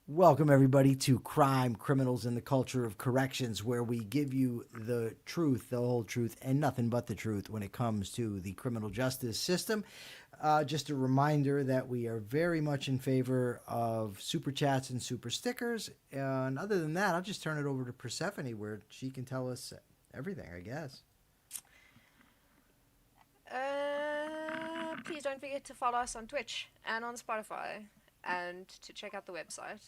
Welcome, everybody, to Crime, Criminals, and the Culture of Corrections, where we give you the truth, the whole truth, and nothing but the truth when it comes to the criminal justice system. Just a reminder that we are very much in favor of super chats and super stickers. And other than that, I'll just turn it over to Persephone, where she can tell us everything, I guess. Please don't forget to follow us on Twitch and on Spotify and to check out the website.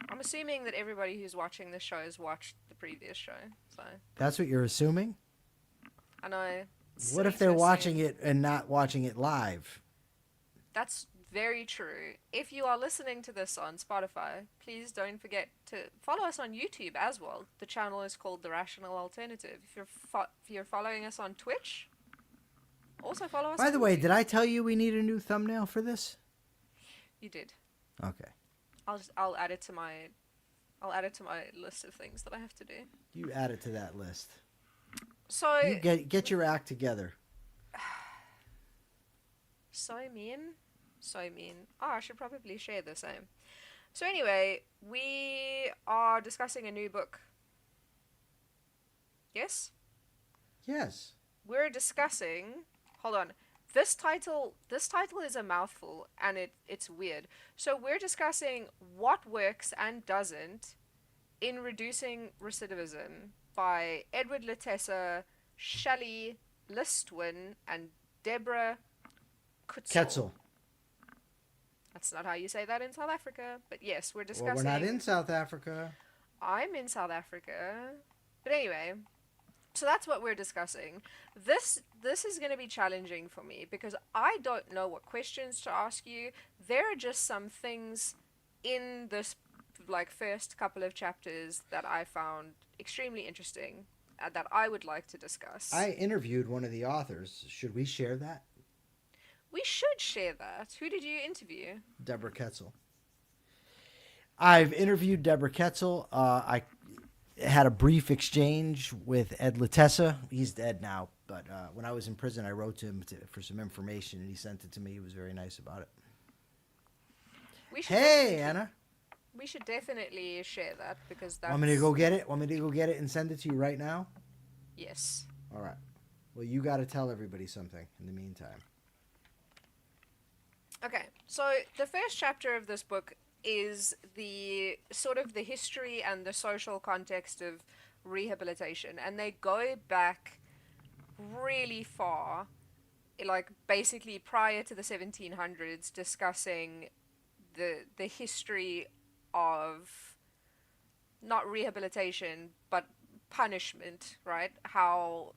I'm assuming that everybody who's watching this show has watched the previous show, so That's what you're assuming? I know. What if they're watching it and not watching it live? That's very true. If you are listening to this on Spotify, please don't forget to follow us on YouTube as well. The channel is called The Rational Alternative. If you're following us on Twitch, also follow us. By the on way, YouTube. did I tell you we need a new thumbnail for this? You did. Okay. I'll add it to my list of things that I have to do. You add it to that list. So You get your act together. So mean. Oh, I should probably share this. So anyway, we are discussing a new book. Yes? Yes. We're discussing. Hold on. This title is a mouthful and it's weird. So we're discussing what works and doesn't in Reducing Recidivism by Edward Latessa, Shelley Listwin, and Deborah Ketzel. That's not how you say that in South Africa, but yes, we're discussing. Well, we're not in South Africa. I'm in South Africa. But anyway, so that's what we're discussing. This is going to be challenging for me because I don't know what questions to ask you. There are just some things in this first couple of chapters that I found extremely interesting that I would like to discuss. I interviewed one of the authors. Should we share that? We should share that. Who did you interview? Deborah Ketzel. I've interviewed Deborah Ketzel. I had a brief exchange with Ed Latessa. He's dead now, but when I was in prison, I wrote to him for some information, and he sent it to me. He was very nice about it. Hey, Anna. We should definitely share that because that's... Want me to go get it? Want me to go get it and send it to you right now? Yes. All right. Well, you got to tell everybody something in the meantime. Okay, so the first chapter of this book is the sort of the history and the social context of rehabilitation, and they go back really far, like basically prior to the 1700s, discussing the history of not rehabilitation but punishment, right? How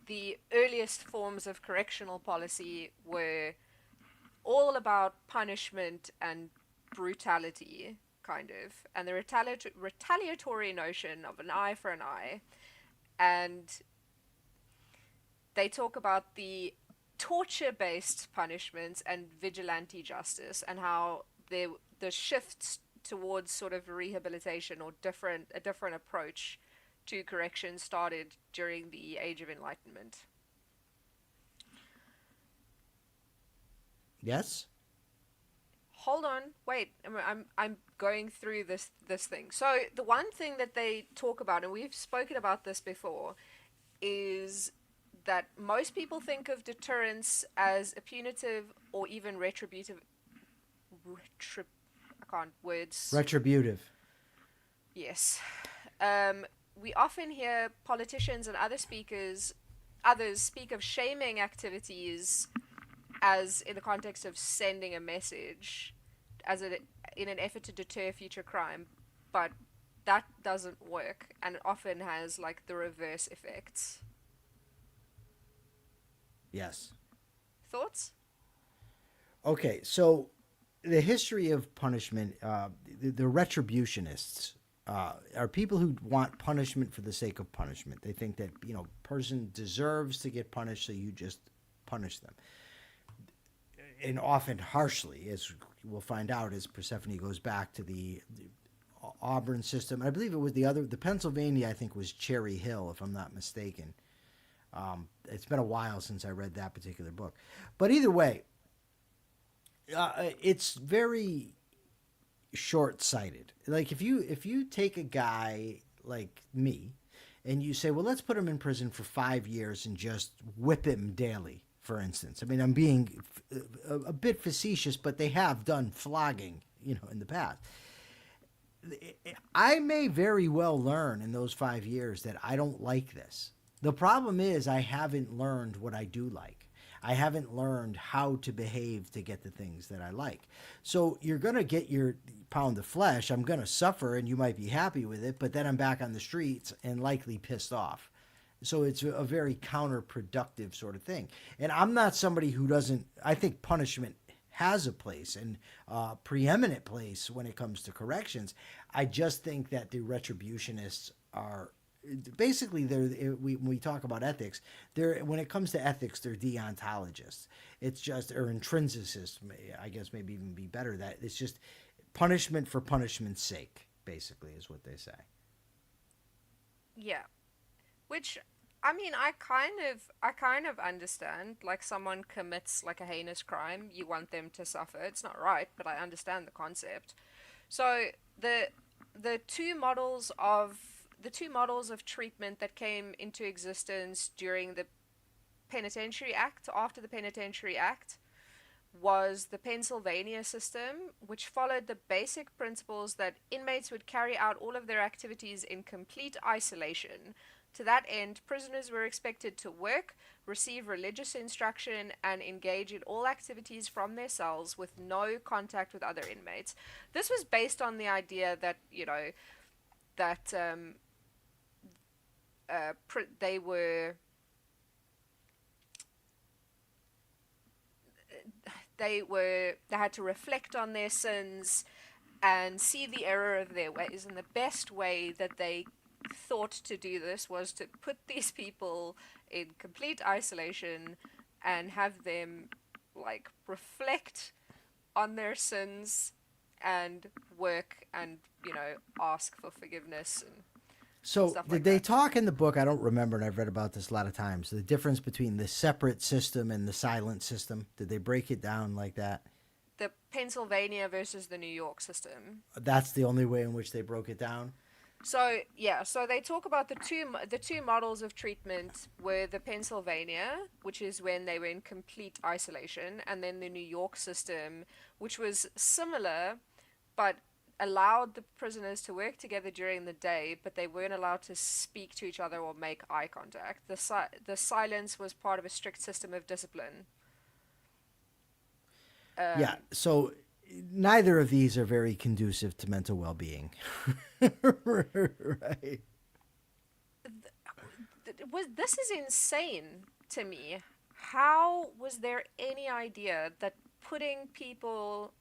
the earliest forms of correctional policy were all about punishment and brutality, kind of, and the retaliatory notion of an eye for an eye. And they talk about the torture-based punishments and vigilante justice, and how the shifts towards sort of rehabilitation or a different approach to correction started during the Age of Enlightenment. Yes? Hold on, wait. I'm going through this thing. So the one thing that they talk about, and we've spoken about this before, is that most people think of deterrence as a punitive or even retributive. I can't words. Retributive. Yes. We often hear politicians and others speak of shaming activities as in the context of sending a message in an effort to deter future crime, but that doesn't work, and it often has the reverse effects. Yes. Thoughts? Okay, so the history of punishment, the retributionists are people who want punishment for the sake of punishment. They think that, person deserves to get punished, so you just punish them. And often harshly, as we'll find out as Persephone goes back to the Auburn system. I believe it was the Pennsylvania, I think, was Cherry Hill, if I'm not mistaken. It's been a while since I read that particular book. But either way, it's very short-sighted. Like if you take a guy like me and you say, well, let's put him in prison for 5 years and just whip him daily, for instance. I mean, I'm being a bit facetious, but they have done flogging, in the past. I may very well learn in those 5 years that I don't like this. The problem is I haven't learned what I do like. I haven't learned how to behave to get the things that I like. So you're going to get your pound of flesh. I'm going to suffer and you might be happy with it, but then I'm back on the streets and likely pissed off. So it's a very counterproductive sort of thing. And I'm not somebody who doesn't, I think punishment has a place and preeminent place when it comes to corrections. I just think that the retributionists are basically when we talk about ethics, when it comes to ethics, they're deontologists. It's just, or intrinsicists, I guess maybe even be better. That it's just punishment for punishment's sake, basically, is what they say. Yeah. Which, I mean, I kind of understand. Like, someone commits like a heinous crime, you want them to suffer. It's not right, but I understand the concept. So the two models of treatment that came into existence during the Penitentiary Act, after the Penitentiary Act, was the Pennsylvania system, which followed the basic principles that inmates would carry out all of their activities in complete isolation. To that end, prisoners were expected to work, receive religious instruction, and engage in all activities from their cells with no contact with other inmates. This was based on the idea that, that they were they had to reflect on their sins and see the error of their ways, and the best way that they thought to do this was to put these people in complete isolation and have them like reflect on their sins and work and ask for forgiveness and so stuff did like they that. talk in the book? I don't remember, and I've read about this a lot of times. The difference between the separate system and the silent system. Did they break it down like that? The Pennsylvania versus the New York system. That's the only way in which they broke it down. So yeah, so they talk about the two models of treatment were the Pennsylvania, which is when they were in complete isolation, and then the New York system, which was similar, but allowed the prisoners to work together during the day, but they weren't allowed to speak to each other or make eye contact. The silence was part of a strict system of discipline. Yeah. So neither of these are very conducive to mental well-being. Right. This is insane to me. How was there any idea that putting people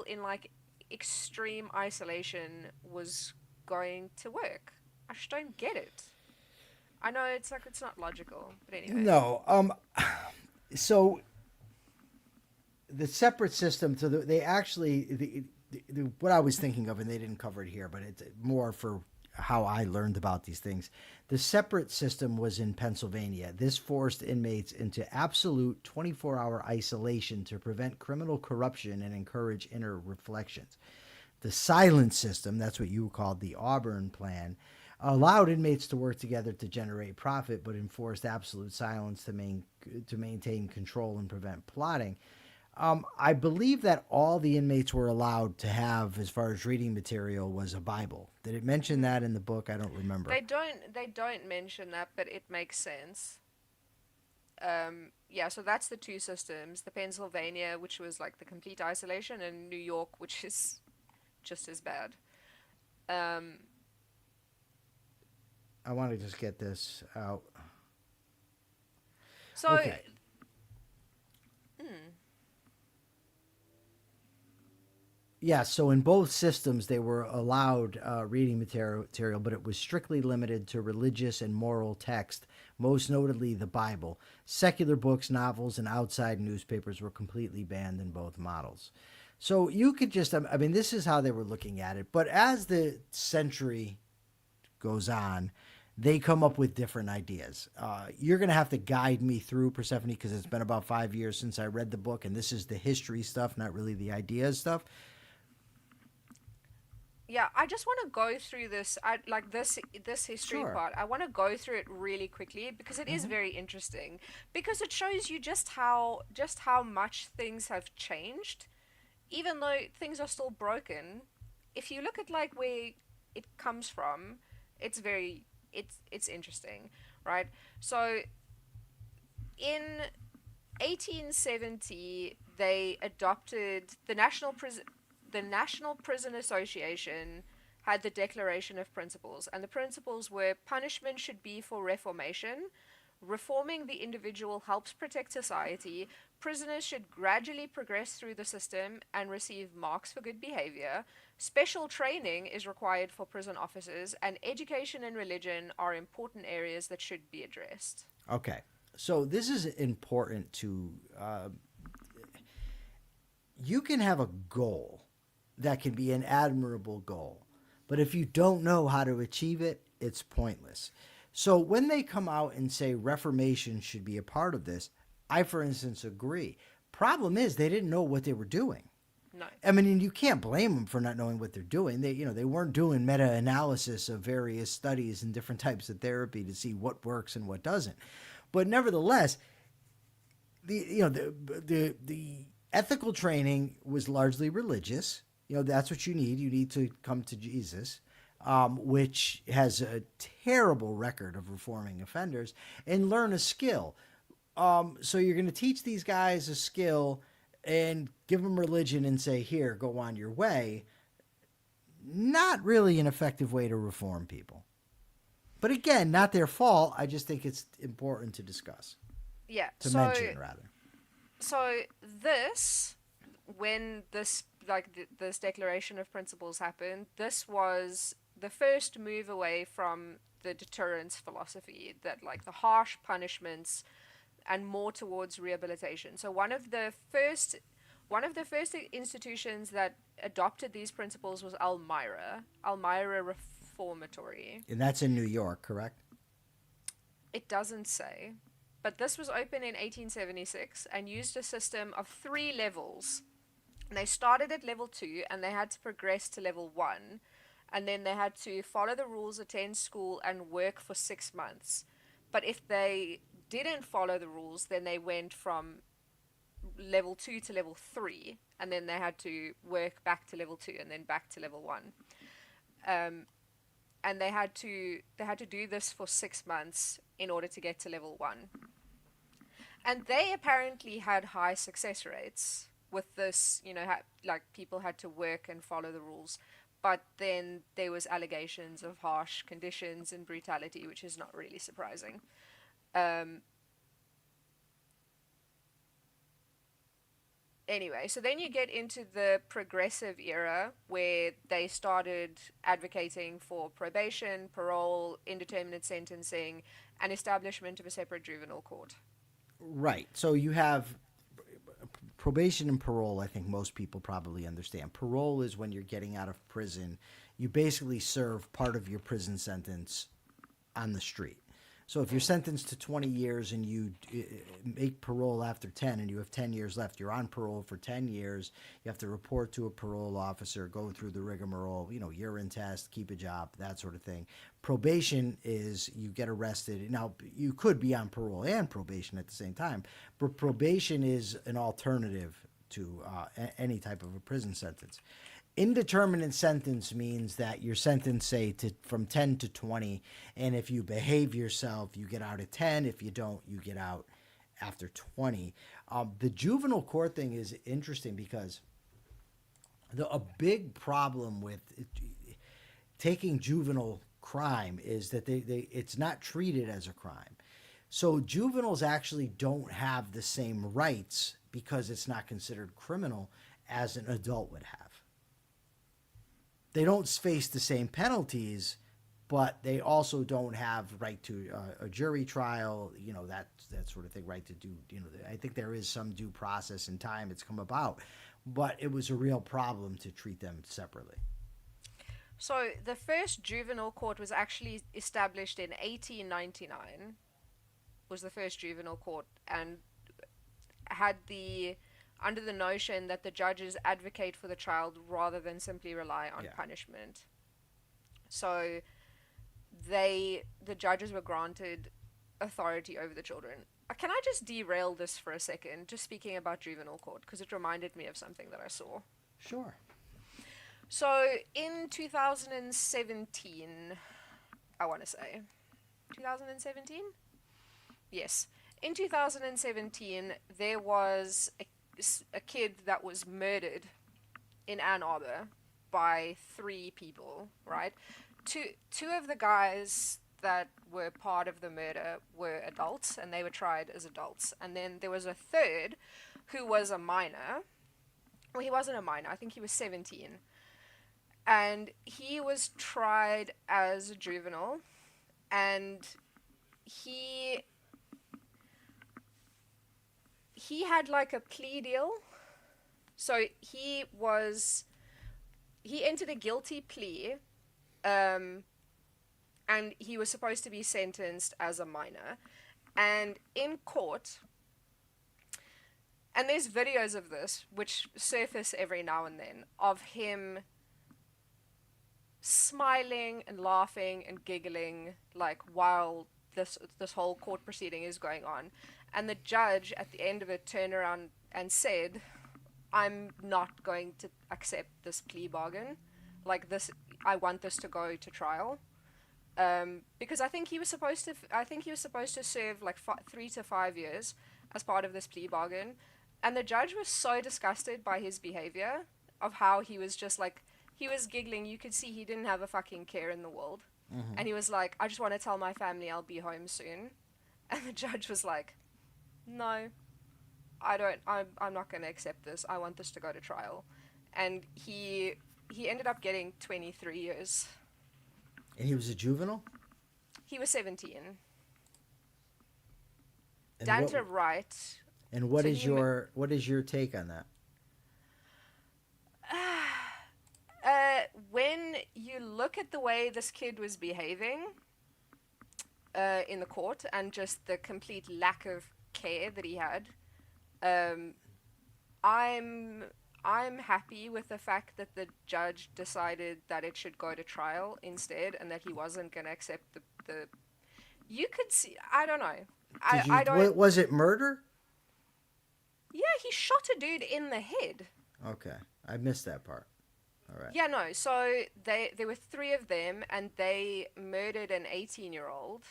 in like extreme isolation was going to work? I just don't get it. I know it's not logical, but anyway. No. So the separate system. So they actually what I was thinking of, and they didn't cover it here, but it's more for how I learned about these things. The separate system was in Pennsylvania. This forced inmates into absolute 24-hour isolation to prevent criminal corruption and encourage inner reflections. The silent system, that's what you called the Auburn plan, allowed inmates to work together to generate profit, but enforced absolute silence to maintain control and prevent plotting. I believe that all the inmates were allowed to have, as far as reading material, was a Bible. Did it mention that in the book? I don't remember. They don't mention that, but it makes sense. Yeah, so that's the two systems: the Pennsylvania, which was like the complete isolation, and New York, which is just as bad. I want to just get this out. So. Okay. Yeah, so in both systems, they were allowed reading material, but it was strictly limited to religious and moral text, most notably the Bible. Secular books, novels, and outside newspapers were completely banned in both models. So you could just, I mean, this is how they were looking at it. But as the century goes on, they come up with different ideas. You're going to have to guide me through, Persephone, because it's been about 5 years since I read the book, and this is the history stuff, not really the ideas stuff. Yeah, I just want to go through this. I like this history Sure. part. I want to go through it really quickly because it is Hmm. very interesting because it shows you just how much things have changed even though things are still broken. If you look at like where it comes from, it's very it's interesting, right? So in 1870 they adopted the National Prison Association had the Declaration of Principles, and the principles were punishment should be for reformation. Reforming the individual helps protect society. Prisoners should gradually progress through the system and receive marks for good behavior. Special training is required for prison officers, and education and religion are important areas that should be addressed. Okay. So this is important to. You can have a goal that can be an admirable goal, but if you don't know how to achieve it, it's pointless. So when they come out and say reformation should be a part of this, I, for instance, agree. Problem is they didn't know what they were doing. No. I mean, and you can't blame them for not knowing what they're doing. They weren't doing meta-analysis of various studies and different types of therapy to see what works and what doesn't. But nevertheless, the ethical training was largely religious. That's what you need. You need to come to Jesus, which has a terrible record of reforming offenders, and learn a skill. So you're going to teach these guys a skill and give them religion and say, here, go on your way. Not really an effective way to reform people. But again, not their fault. I just think it's important to discuss, Yeah. to So mention rather. so this when this declaration of principles happened, this was the first move away from the deterrence philosophy that like the harsh punishments and more towards rehabilitation. So one of the first institutions that adopted these principles was Elmira Reformatory. And that's in New York, correct? It doesn't say, but this was opened in 1876 and used a system of 3 levels. And they started at level 2 and they had to progress to level 1, and then they had to follow the rules, attend school, and work for 6 months. But if they didn't follow the rules, then they went from level 2 to level 3, and then they had to work back to level 2 and then back to level 1. Um, and they had to do this for 6 months in order to get to level 1. And they apparently had high success rates with this. Like people had to work and follow the rules, but then there was allegations of harsh conditions and brutality, which is not really surprising. Um, anyway, so then you get into the progressive era where they started advocating for probation, parole, indeterminate sentencing, and establishment of a separate juvenile court. Right. So you have probation and parole. I think most people probably understand. Parole is when you're getting out of prison. You basically serve part of your prison sentence on the street. So if you're sentenced to 20 years and you make parole after 10 and you have 10 years left, you're on parole for 10 years. You have to report to a parole officer, go through the rigmarole, urine test, keep a job, that sort of thing. Probation is you get arrested. Now, you could be on parole and probation at the same time, but probation is an alternative to any type of a prison sentence. Indeterminate sentence means that you're sentenced, say, from 10 to 20, and if you behave yourself, you get out at 10. If you don't, you get out after 20. The juvenile court thing is interesting because a big problem with taking juvenile crime is that it's not treated as a crime. So juveniles actually don't have the same rights because it's not considered criminal as an adult would have. They don't face the same penalties, but they also don't have right to a jury trial, that sort of thing, right to do, I think there is some due process and time it's come about, but it was a real problem to treat them separately. So the first juvenile court was actually established in 1899. Was the first juvenile court and had the under the notion that the judges advocate for the child rather than simply rely on Yeah. punishment. So the judges were granted authority over the children. Can I just derail this for a second, just speaking about juvenile court, because it reminded me of something that I saw. Sure. So in 2017, I want to say 2017? Yes. In 2017, there was a kid that was murdered in Ann Arbor by 3 people, right? Two of the guys that were part of the murder were adults, and they were tried as adults. And then there was a third who was a minor. Well, he wasn't a minor. I think he was 17. And he was tried as a juvenile, and he had like a plea deal. So he entered a guilty plea, and he was supposed to be sentenced as a minor. And in court, and there's videos of this which surface every now and then, of him smiling and laughing and giggling, like, while this whole court proceeding is going on. And the judge at the end of it turned around and said, "I'm not going to accept this plea bargain. Like, this, I want this to go to trial." Because I think he was supposed to serve like 3 to 5 years as part of this plea bargain. And the judge was so disgusted by his behavior, of how he was just like, he was giggling. You could see he didn't have a fucking care in the world. Mm-hmm. And he was like, "I just want to tell my family I'll be home soon." And the judge was like, "No, I'm not going to accept this. I want this to go to trial." And he ended up getting 23 years. And he was a juvenile? He was 17. And Danta Wright. And what So is your take on that? When you look at the way this kid was behaving in the court, and just the complete lack of care that he had, I'm happy with the fact that the judge decided that it should go to trial instead, and that he wasn't going to accept the. You could see. I don't know. I don't. Was it murder? Yeah, he shot a dude in the head. Okay, I missed that part. All right. Yeah, no. So there were 3 of them, and they murdered an 18-year-old.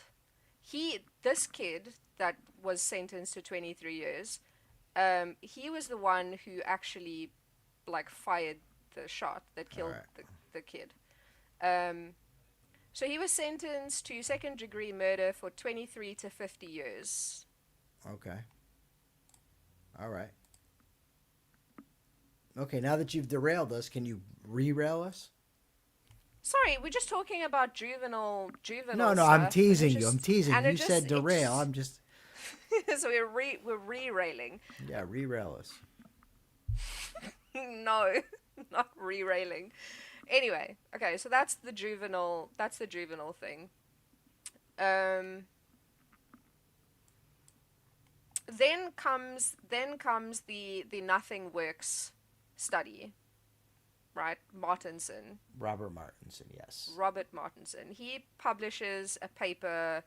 This kid that was sentenced to 23 years, he was the one who actually, like, fired the shot that killed the kid. So he was sentenced to second-degree murder for 23 to 50 years. Okay. All right. Okay, now that you've derailed us, can you re-rail us? Sorry, we're just talking about juvenile No, stuff. I'm teasing you. I'm teasing you. You said derail. I'm just... So we're re-railing. Yeah, re-rail us. No, not re-railing. Anyway, okay, so that's the juvenile thing. Then comes the nothing works study, right? Robert Martinson, yes. Robert Martinson. He publishes a paper,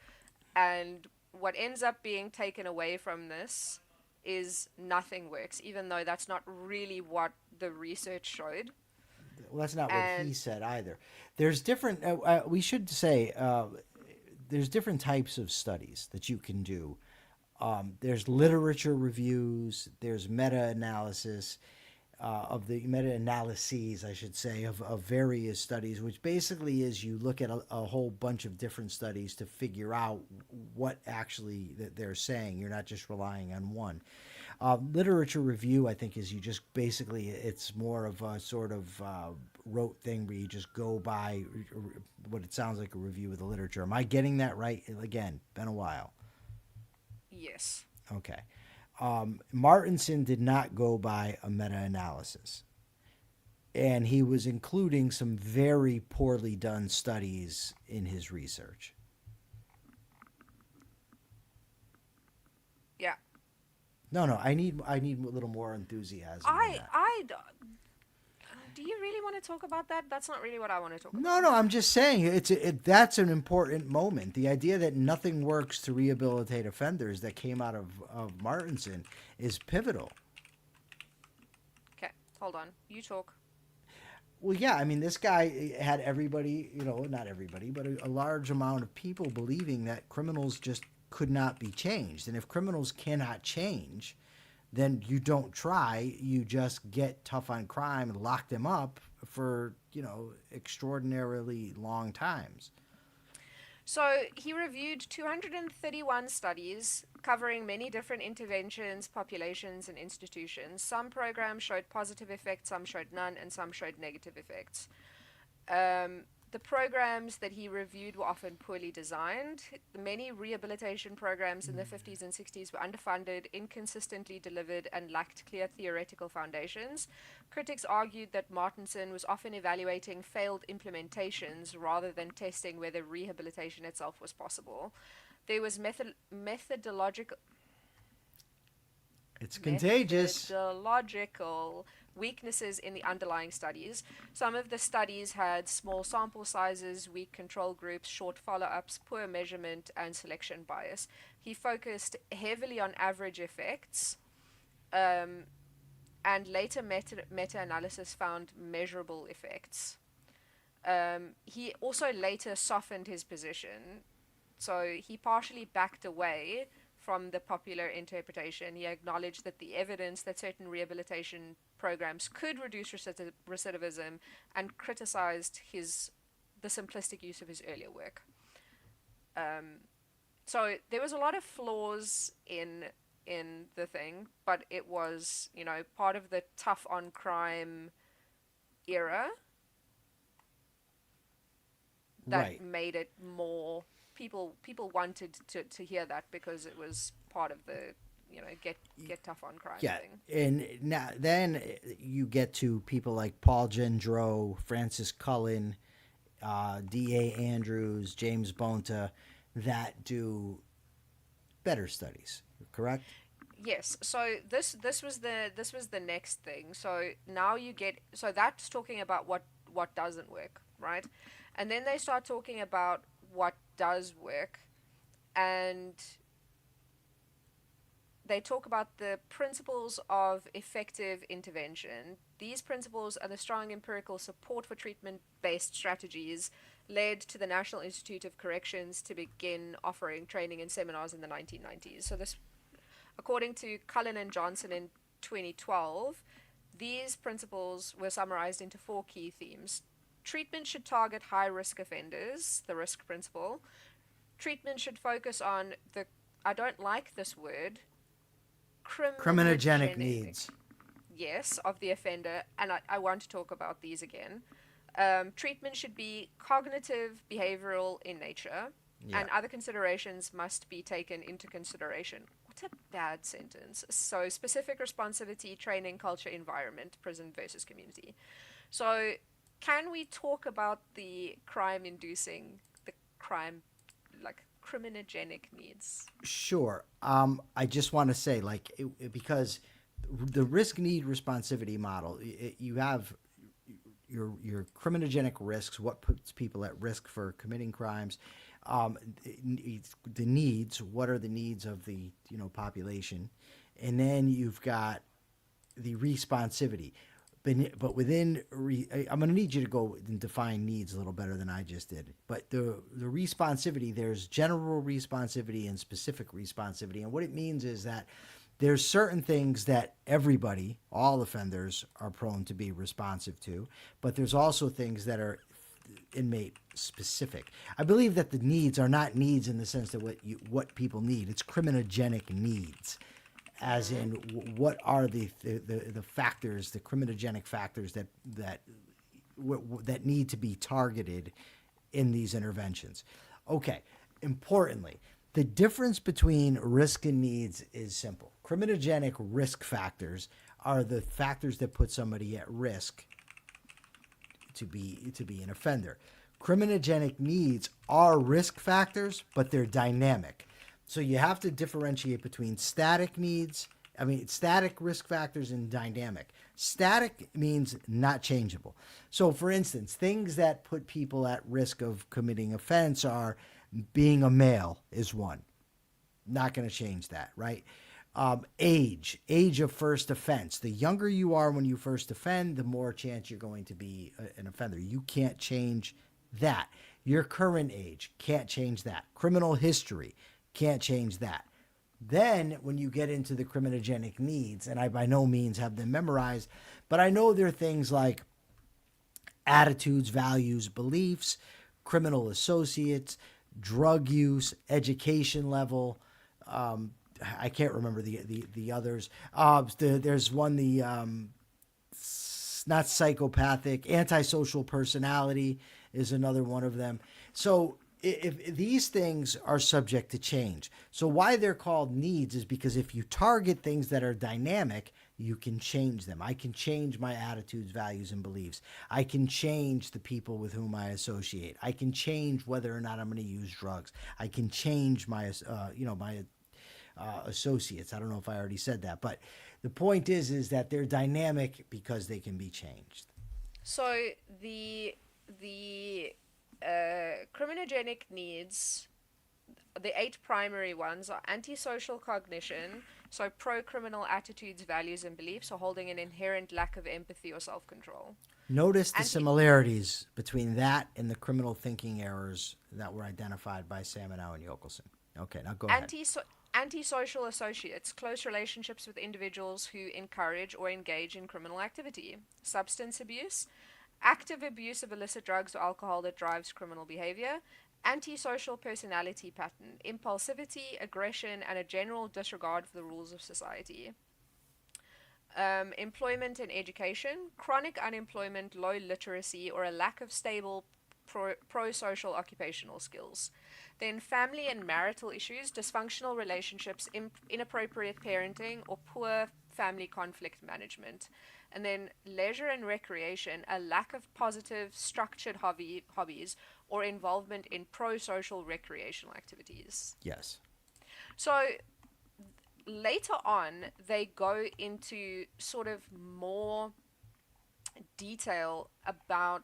and what ends up being taken away from this is nothing works, even though that's not really what the research showed. Well, that's not what he said either. There's different, we should say, there's different types of studies that you can do. There's literature reviews, there's meta-analysis, of the meta-analyses, I should say, of various studies, which basically is you look at a whole bunch of different studies to figure out what actually that they're saying. You're not just relying on one. Literature review, I think, is you just basically, it's more of a sort of rote thing where you just go by what it sounds like a review of the literature. Am I getting that right? Again, been a while. Yes. Okay. Martinson did not go by a meta-analysis, and he was including some very poorly done studies in his research. Yeah. No, no, I need a little more enthusiasm than I that. I do you really want to talk about that? That's not really what I want to talk No, about. no, I'm just saying that's an important moment. The idea that nothing works to rehabilitate offenders that came out of Martinson is pivotal. Okay, hold on. You talk. Well, yeah, I mean, this guy had everybody, not everybody, but a large amount of people believing that criminals just could not be changed. And if criminals cannot change, then you don't try. You just get tough on crime and lock them up for, extraordinarily long times. So he reviewed 231 studies covering many different interventions, populations, and institutions. Some programs showed positive effects, some showed none, and some showed negative effects. The programs that he reviewed were often poorly designed. Many rehabilitation programs in the 50s and 60s were underfunded, inconsistently delivered, and lacked clear theoretical foundations. Critics argued that Martinson was often evaluating failed implementations rather than testing whether rehabilitation itself was possible. There was methodological It's contagious. methodological weaknesses in the underlying studies. Some of the studies had small sample sizes, weak control groups, short follow ups, poor measurement, and selection bias. He focused heavily on average effects, and later meta analysis found measurable effects. He also later softened his position, so he partially backed away from the popular interpretation. He acknowledged that the evidence that certain rehabilitation programs could reduce recidivism, and criticized the simplistic use of his earlier work. So there was a lot of flaws in the thing, but it was, part of the tough on crime era that Right. made it more people wanted to hear that because it was part of the get tough on crime Yeah, thing. and now then you get to people like Paul Gendreau, Francis Cullen, D.A. Andrews, James Bonta, that do better studies. Correct? Yes, so this was the next thing. So now so that's talking about what doesn't work, right? And then they start talking about what does work, and they talk about the principles of effective intervention. These principles and the strong empirical support for treatment-based strategies led to the National Institute of Corrections to begin offering training and seminars in the 1990s. So this, according to Cullen and Johnson in 2012, these principles were summarized into 4 key themes. Treatment should target high-risk offenders, the risk principle. Treatment should focus on I don't like this word, Criminogenic needs. yes, of the offender, and I want to talk about these again. Treatment should be cognitive, behavioral in nature, Yeah. and other considerations must be taken into consideration. What a bad sentence. So, specific responsivity, training, culture, environment, prison versus community. So, can we talk about the criminogenic needs? Sure. I just want to say, because the risk need responsivity model, you have your criminogenic risks, what puts people at risk for committing crimes, the needs, what are the needs of the population, and then you've got the responsivity. But within, I'm going to need you to go and define needs a little better than I just did. But the responsivity, there's general responsivity and specific responsivity. And what it means is that there's certain things that everybody, all offenders, are prone to be responsive to. But there's also things that are inmate specific. I believe that the needs are not needs in the sense that what people need. It's criminogenic needs. As in, what are the factors, the criminogenic factors that need to be targeted in these interventions? Okay. Importantly, the difference between risk and needs is simple. Criminogenic risk factors are the factors that put somebody at risk to be an offender. Criminogenic needs are risk factors, but they're dynamic. So you have to differentiate between static needs I mean, static risk factors and dynamic. Static means not changeable. So, for instance, things that put people at risk of committing offense are being a male is one. Not going to change that, right? Age of first offense. The younger you are when you first offend, the more chance you're going to be an offender. You can't change that. Your current age, can't change that. Criminal history, can't change that. Then when you get into the criminogenic needs, and I by no means have them memorized, but I know there are things like attitudes, values, beliefs, criminal associates, drug use, education level. I can't remember the others. There's one, not psychopathic, antisocial personality is another one of them. So if these things are subject to change. So why they're called needs is because if you target things that are dynamic, you can change them. I can change my attitudes, values, and beliefs. I can change the people with whom I associate. I can change whether or not I'm going to use drugs. I can change my associates. I don't know if I already said that, but the point is that they're dynamic because they can be changed. So the criminogenic needs, the 8 primary ones are antisocial cognition, so pro-criminal attitudes, values, and beliefs, or holding an inherent lack of empathy or self-control. Notice the similarities between that and the criminal thinking errors that were identified by Samenow and Yokelson. Okay, now go ahead. Antisocial associates, close relationships with individuals who encourage or engage in criminal activity. Substance abuse, active abuse of illicit drugs or alcohol that drives criminal behavior. Antisocial personality pattern, impulsivity, aggression, and a general disregard for the rules of society. Employment and education, chronic unemployment, low literacy, or a lack of stable pro-social occupational skills. Then family and marital issues, dysfunctional relationships, inappropriate parenting, or poor family conflict management. And then leisure and recreation, a lack of positive, structured hobbies or involvement in pro-social recreational activities. Yes. So later on, they go into sort of more detail about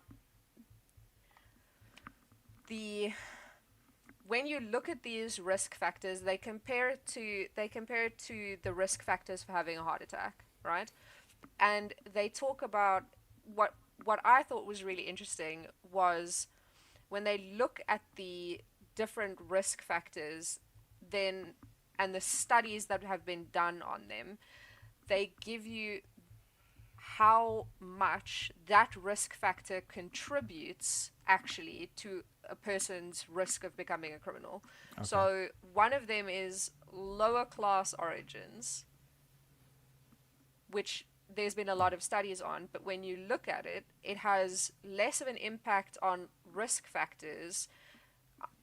when you look at these risk factors, they compare it to the risk factors for having a heart attack, right? And they talk about what I thought was really interesting was when they look at the different risk factors, then and the studies that have been done on them, they give you how much that risk factor contributes actually to a person's risk of becoming a criminal. Okay. So one of them is lower class origins, which there's been a lot of studies on, but when you look at it, it has less of an impact on risk factors,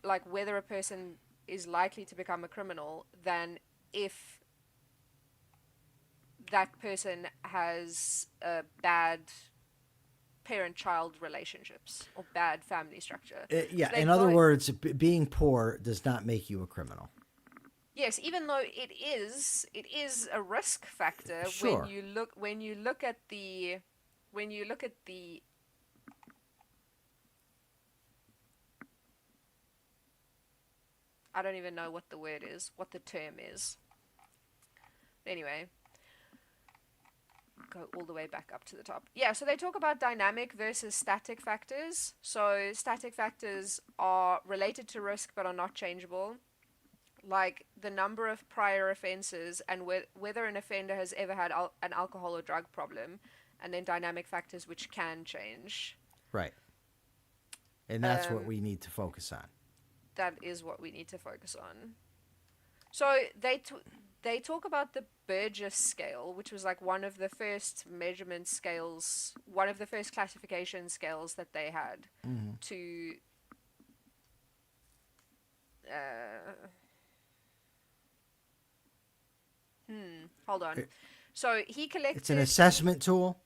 like whether a person is likely to become a criminal, than if that person has bad parent-child relationships or bad family structure. Yeah, in other words, being poor does not make you a criminal. Yes, even though it is a risk factor. Sure. when you look at the I don't even know what the word is, what the term is. Anyway, go all the way back up to the top. Yeah, so they talk about dynamic versus static factors. So static factors are related to risk but are not changeable, like the number of prior offenses and whether an offender has ever had an alcohol or drug problem, and then dynamic factors which can change. Right. And that's what we need to focus on. That is what we need to focus on. So they talk about the Burgess scale, which was like one of the first measurement scales, one of the first classification scales that they had to hold on. So he collected... It's an assessment tool?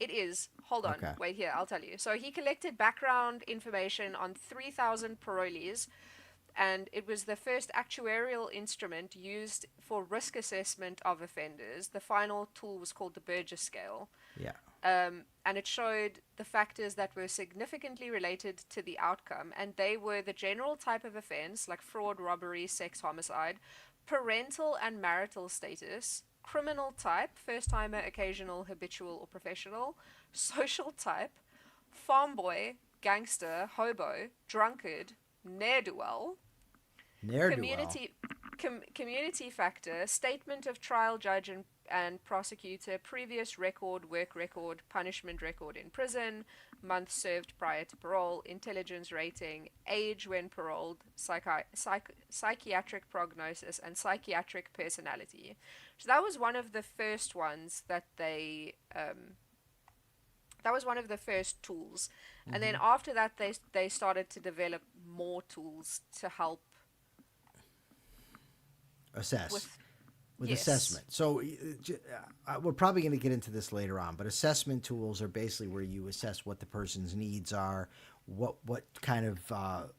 It is. Hold on. Okay. Wait here, I'll tell you. So he collected background information on 3,000 parolees and it was the first actuarial instrument used for risk assessment of offenders. The final tool was called the Burgess scale. Yeah. And it showed the factors that were significantly related to the outcome, and they were the general type of offense, like fraud, robbery, sex, homicide, parental and marital status, criminal type, first-timer, occasional, habitual, or professional, social type, farm boy, gangster, hobo, drunkard, ne'er-do-well, Ne'er-do-well. community factor, statement of trial judge and prosecutor, previous record, work record, punishment record in prison, months served prior to parole, intelligence rating, age when paroled, psychiatric prognosis, and psychiatric personality. So that was one of the first ones that that was one of the first tools. Mm-hmm. And then after that, they started to develop more tools to help assess with yes. assessment. So we're probably going to get into this later on, but assessment tools are basically where you assess what the person's needs are, what kind of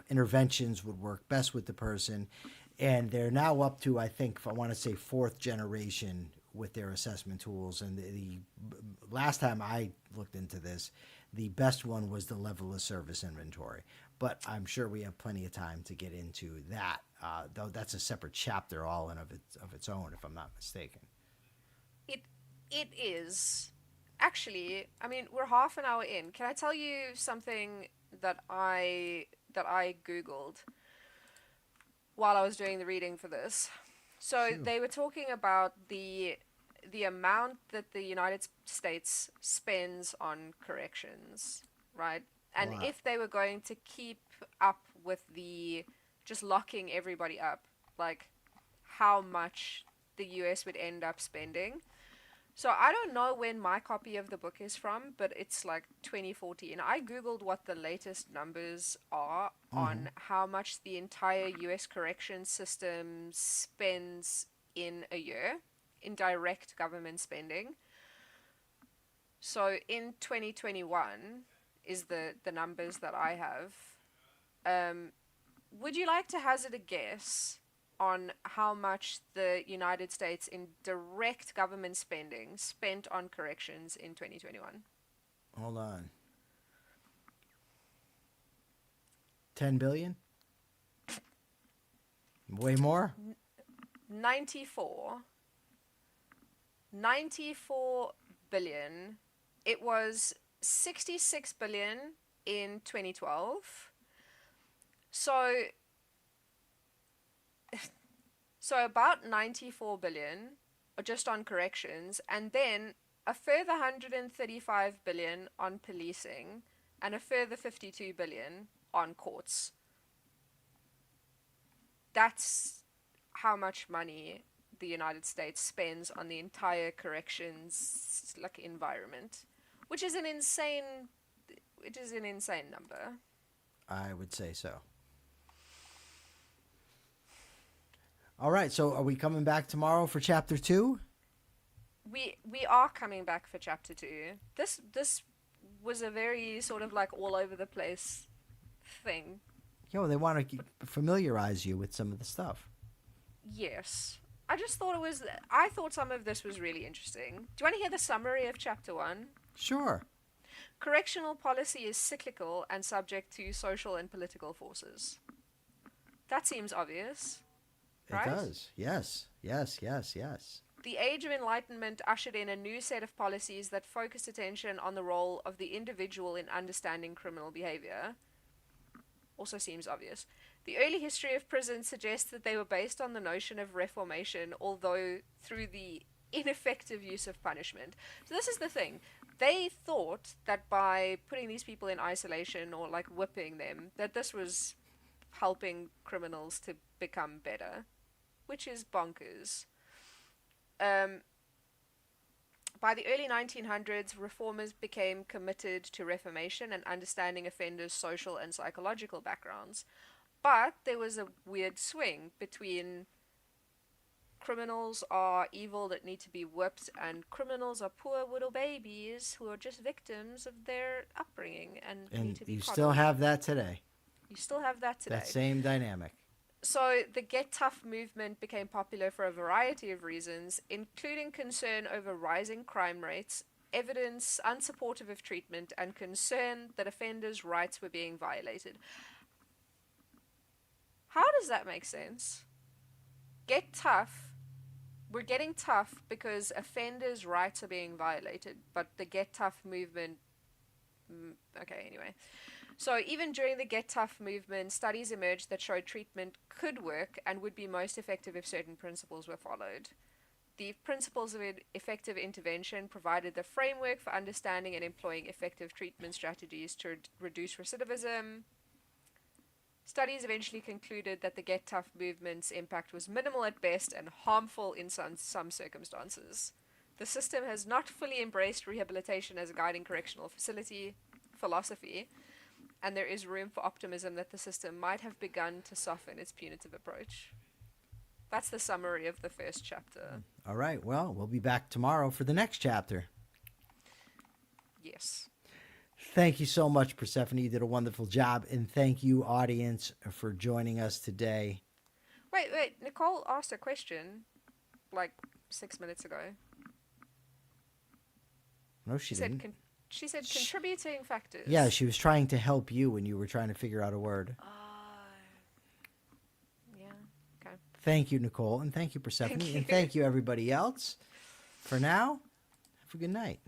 interventions would work best with the person, and they're now up to, I think, I want to say fourth generation with their assessment tools. And the last time I looked into this, the best one was the level of service inventory. But I'm sure we have plenty of time to get into that, though that's a separate chapter all in of its own, if I'm not mistaken. It is. Actually, I mean, we're half an hour in. Can I tell you something that I Googled while I was doing the reading for this? So Sure. They were talking about the amount that the United States spends on corrections, right? And Wow. if they were going to keep up with the just locking everybody up, like how much the US would end up spending. So I don't know when my copy of the book is from, but it's like 2014. I Googled what the latest numbers are on how much the entire US correction system spends in a year in direct government spending. So in 2021 is the numbers that I have. Would you like to hazard a guess on how much the United States in direct government spending spent on corrections in 2021? Hold on. 10 billion? Way more? 94 billion. It was 66 billion in 2012. So about 94 billion just on corrections, and then a further 135 billion on policing, and a further 52 billion on courts. That's how much money the United States spends on the entire corrections environment, which is an insane number. I would say so. All right, so are we coming back tomorrow for chapter 2? We are coming back for chapter 2. This was a very sort of like all over the place thing. They want to familiarize you with some of the stuff. Yes. I thought some of this was really interesting. Do you want to hear the summary of chapter 1? Sure. Correctional policy is cyclical and subject to social and political forces. That seems obvious, right? It does. Yes. The Age of Enlightenment ushered in a new set of policies that focused attention on the role of the individual in understanding criminal behavior. Also seems obvious. The early history of prisons suggests that they were based on the notion of reformation, although through the ineffective use of punishment. So this is the thing. They thought that by putting these people in isolation or like whipping them, that this was helping criminals to become better, which is bonkers. By the early 1900s, reformers became committed to reformation and understanding offenders' social and psychological backgrounds. But there was a weird swing between criminals are evil that need to be whipped, and criminals are poor little babies who are just victims of their upbringing and need to be you coddled. still have that today. You still have that today. That same dynamic. So the Get Tough movement became popular for a variety of reasons, including concern over rising crime rates, evidence unsupportive of treatment, and concern that offenders' rights were being violated. How does that make sense? Get tough. We're getting tough because offenders' rights are being violated, but the Get Tough movement... Okay, anyway. So even during the Get Tough movement, studies emerged that showed treatment could work and would be most effective if certain principles were followed. The principles of effective intervention provided the framework for understanding and employing effective treatment strategies to reduce recidivism. Studies eventually concluded that the Get Tough movement's impact was minimal at best and harmful in some circumstances. The system has not fully embraced rehabilitation as a guiding correctional philosophy, and there is room for optimism that the system might have begun to soften its punitive approach. That's the summary of the first chapter. All right. Well, we'll be back tomorrow for the next chapter. Yes. Thank you so much, Persephone. You did a wonderful job. And thank you, audience, for joining us today. Wait. Nicole asked a question like 6 minutes ago. No, she didn't. She said contributing factors. Yeah, she was trying to help you when you were trying to figure out a word. Yeah, okay. Thank you, Nicole, and thank you, Persephone, Thank you. and thank you, everybody else. For now, have a good night.